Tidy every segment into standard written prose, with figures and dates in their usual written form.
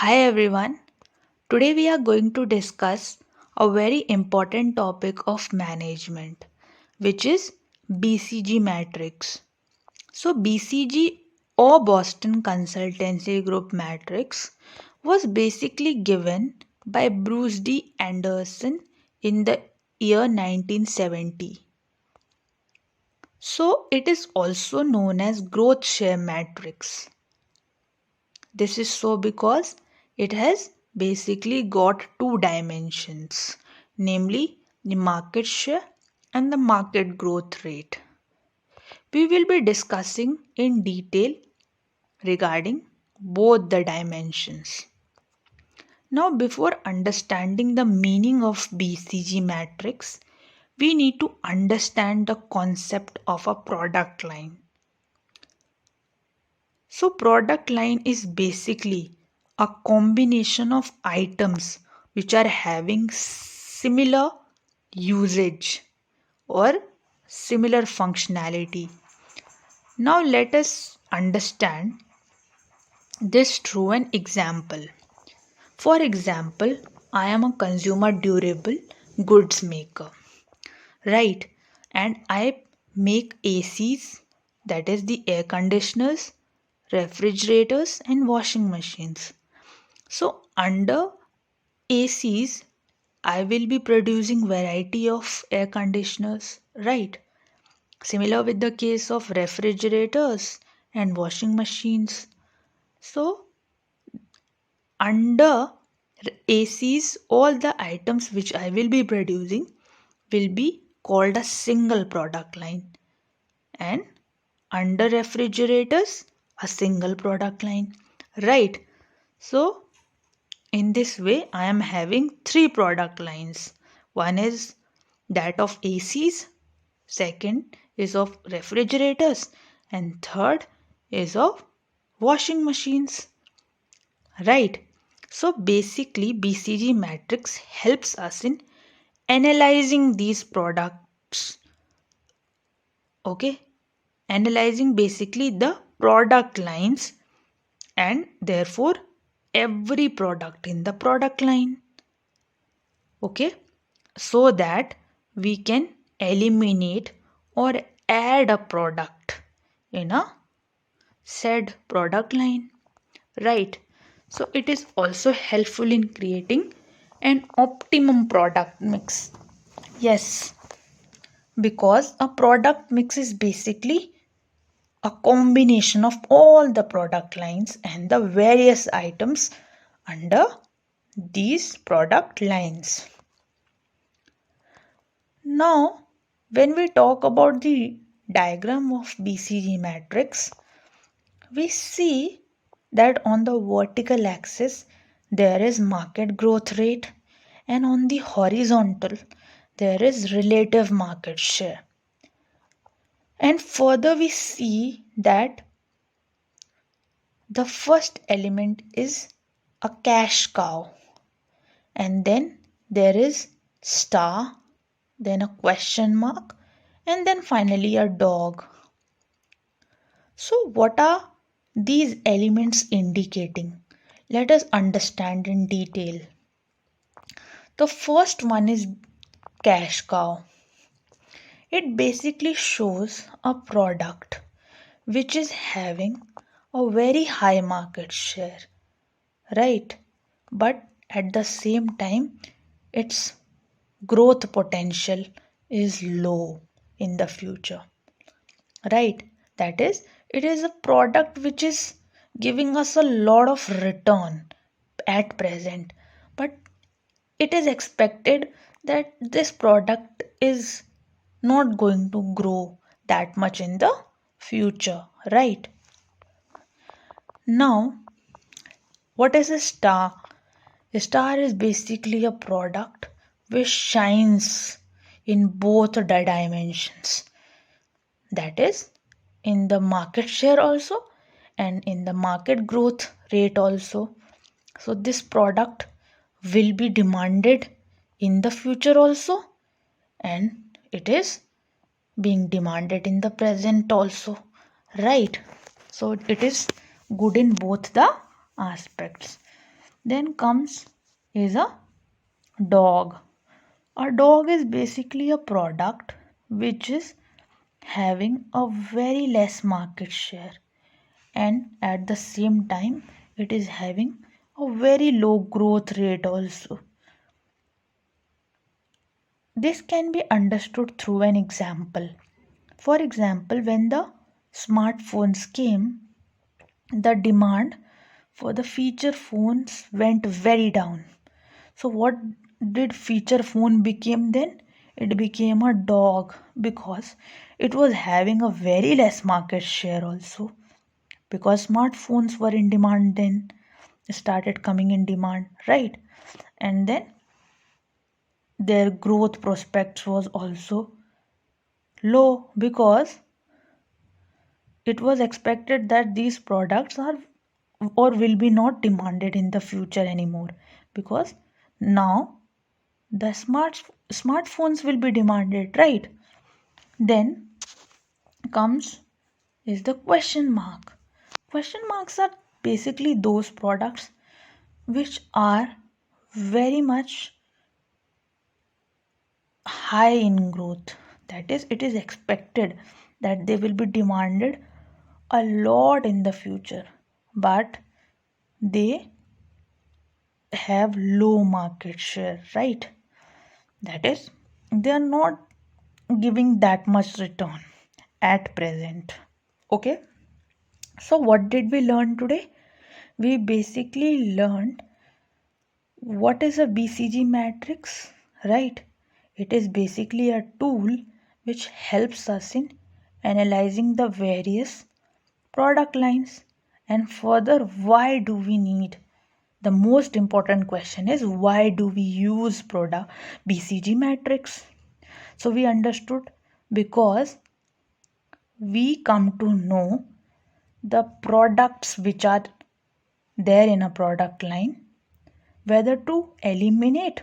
Hi everyone. Today we are going to discuss a very important topic of management, which is BCG matrix. So BCG or Boston Consultancy Group matrix was basically given by Bruce D. Anderson in the year 1970. So it is also known as growth share matrix. This is so because it has basically got two dimensions, namely the market share and the market growth rate. We will be discussing in detail regarding both the dimensions. Now, before understanding the meaning of BCG matrix, we need to understand the concept of a product line. So, product line is basically a combination of items which are having similar usage or similar functionality. Now, let us understand this through an example. For example, I am a consumer durable goods maker, right? And I make ACs, that is the air conditioners, refrigerators, and washing machines. So under ACs, I will be producing variety of air conditioners, right? Similar with the case of refrigerators and washing machines. So under ACs, all the items which I will be producing will be called a single product line, and under refrigerators, a single product line, right? So in this way, I am having three product lines. One is that of ACs, second is of refrigerators, and third is of washing machines. Right? So basically, BCG matrix helps us in analyzing these products. Okay? Analyzing basically the product lines and therefore every product in the product line. Okay, so that we can eliminate or add a product in a said product line, right? So it is also helpful in creating an optimum product mix. Yes, because a product mix is basically a combination of all the product lines and the various items under these product lines. Now, when we talk about the diagram of BCG matrix, we see that on the vertical axis there is market growth rate, and on the horizontal there is relative market share. And further we see that the first element is a cash cow, and then there is star, then a question mark, and then finally a dog. So, what are these elements indicating? Let us understand in detail. The first one is cash cow. It basically shows a product which is having a very high market share, right? But at the same time, its growth potential is low in the future, right? That is, it is a product which is giving us a lot of return at present, but it is expected that this product is not going to grow that much in the future, right? Now, what is a star? A star is basically a product which shines in both the dimensions, that is, in the market share also and in the market growth rate also. So, this product will be demanded in the future also, and it is being demanded in the present also, right? So, it is good in both the aspects. Then comes is a dog. A dog is basically a product which is having a very less market share, and at the same time it is having a very low growth rate also. This can be understood through an example. For example, when the smartphones came, the demand for the feature phones went very down. So what did feature phone became then? It became a dog because it was having a very less market share also, because smartphones were in demand then, started coming in demand, right? And then their growth prospects was also low because it was expected that these products are or will be not demanded in the future anymore, because now the smartphones will be demanded, right? Then comes is the question mark. Question marks are basically those products which are very much high in growth. That is, it is expected that they will be demanded a lot in the future, but they have low market share, right? That is, they are not giving that much return at present. Okay, so what did we learn today? We basically learned what is a BCG matrix, right? It is basically a tool which helps us in analyzing the various product lines. And further, why do we need? The most important question is, why do we use product BCG matrix? So we understood because we come to know the products which are there in a product line, whether to eliminate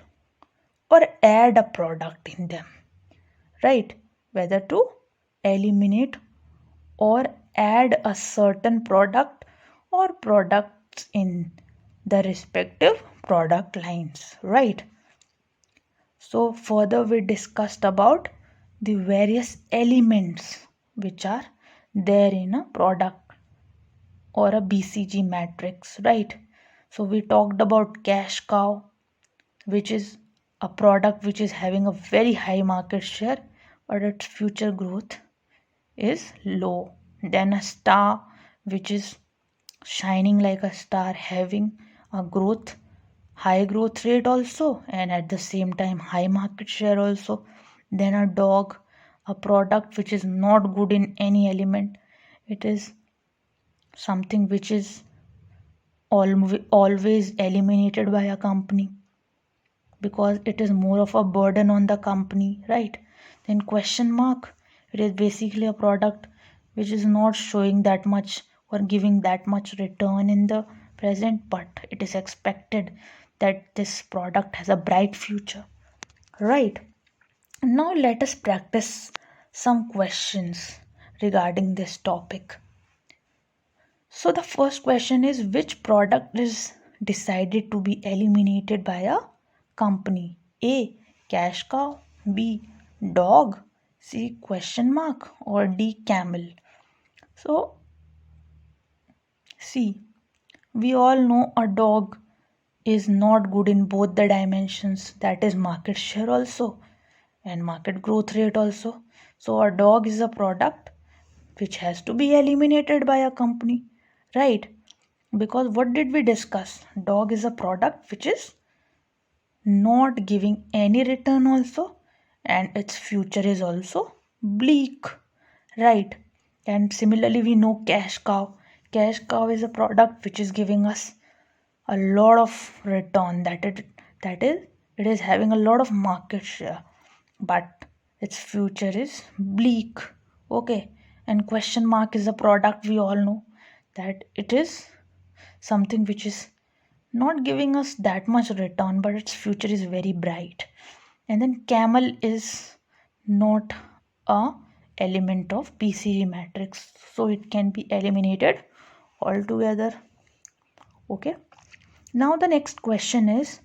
or add a product in them, right? Whether to eliminate or add a certain product or products in the respective product lines, right? So further we discussed about the various elements which are there in a product or a BCG matrix, right? So we talked about cash cow, which is a product which is having a very high market share, but its future growth is low. Then a star, which is shining like a star, having a growth, high growth rate also, and at the same time high market share also. Then a dog, a product which is not good in any element. It is something which is always eliminated by a company because it is more of a burden on the company, right? Then question mark, it is basically a product which is not showing that much or giving that much return in the present, but it is expected that this product has a bright future, right? Now let us practice some questions regarding this topic. So the first question is, which product is decided to be eliminated by a company? A. Cash cow. B. Dog. C. Question mark. Or D. Camel. So see, we all know a dog is not good in both the dimensions, that is market share also and market growth rate also. So a dog is a product which has to be eliminated by a company, right? Because what did we discuss? Dog is a product which is not giving any return also, and its future is also bleak, right? And similarly we know cash cow is a product which is giving us a lot of return, that is it is having a lot of market share, but its future is bleak. Okay, and question mark is a product we all know that it is something which is not giving us that much return, but its future is very bright. And then camel is not a element of BCG matrix, so it can be eliminated altogether. Okay, Now the next question is,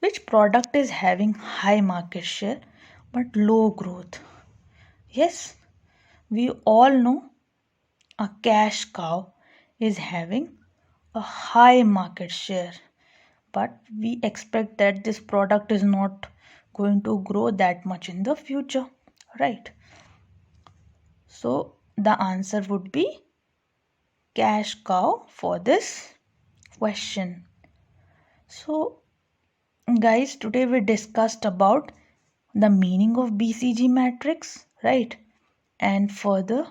which product is having high market share but low growth? Yes, we all know a cash cow is having a high market share, but we expect that this product is not going to grow that much in the future, right? So the answer would be cash cow for this question. So guys, today we discussed about the meaning of BCG matrix, right? And further,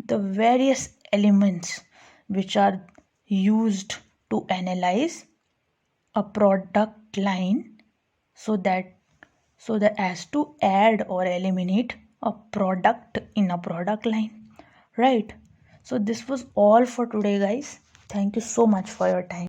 the various elements which are used to analyze a product line, so that as to add or eliminate a product in a product line, right? So this was all for today, guys. Thank you so much for your time.